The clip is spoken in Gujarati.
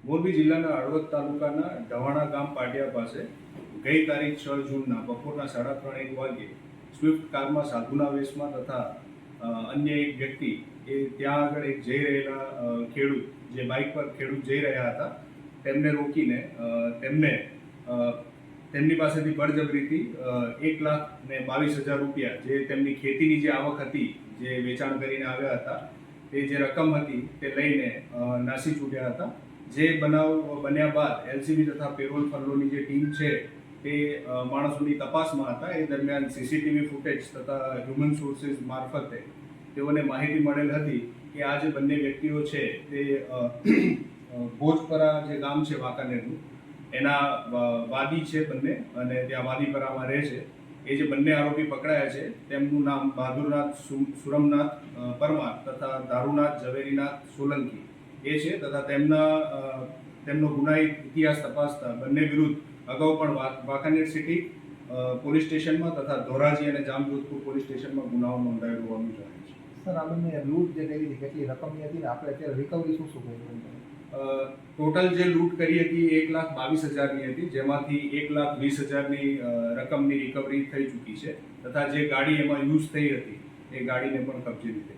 મોરબી જિલ્લાના હળવદ તાલુકાના ઢવાણા ગામ પાટિયા પાસે ગઈ તારીખ 6 જૂનના બપોરના 3:30 વાગ્યે સ્વિફ્ટ કારમાં સાધુના વેશમાં તથા અન્ય એક વ્યક્તિ એ ત્યાં આગળ એક જઈ રહેલા ખેડૂત જે બાઇક પર ખેડૂત જઈ રહ્યા હતા તેમને રોકીને તેમની પાસેથી બળજબરીથી 1,22,000 રૂપિયા જે તેમની ખેતીની જે આવક હતી જે વેચાણ કરીને આવ્યા હતા તે જે રકમ હતી તે લઈને નાસી છૂટ્યા હતા। જે બનાવ બન્યા બાદ એલસીબી તથા પેરોલ ફરલોની જે ટીમ છે તે માણસોની તપાસમાં હતા। એ દરમિયાન સીસીટીવી ફૂટેજ તથા હ્યુમન સોર્સિસ મારફતે તેઓને માહિતી મળેલ હતી કે આ જે બંને વ્યક્તિઓ છે તે ભોજપરા જે ગામ છે વાંકાનેરનું એના વાદી છે બંને અને ત્યાં વાદીપરામાં રહે છે। એ જે બંને આરોપી પકડાયા છે તેમનું નામ બહાદુરનાથ સુરમનાથ પરમાર તથા દારૂનાથ ઝવેરીનાથ સોલંકી એ છે તથા તેમનો ગુનાહિત ઇતિહાસ તપાસતા બંને વિરુદ્ધ અગાઉ પણ વાંકાનેર સિટી પોલીસ સ્ટેશનમાં તથા ધોરાજી અને જામજોધપુર પોલીસ સ્ટેશનમાં ગુનાઓ નોંધાયેલ હોવાનું જણાય છે। સર, આ બંને લૂંટ જે કરી હતી કેટલી રકમની હતી ને આપણે અત્યારે રિકવરી શું કર્યું? ટોટલ જે લૂંટ કરી હતી 1,22,000ની હતી, જેમાંથી 1,20,000ની રકમની રિકવરી થઈ ચૂકી છે તથા જે ગાડી એમાં યુઝ થઈ હતી એ ગાડીને પણ કબજે લીધી।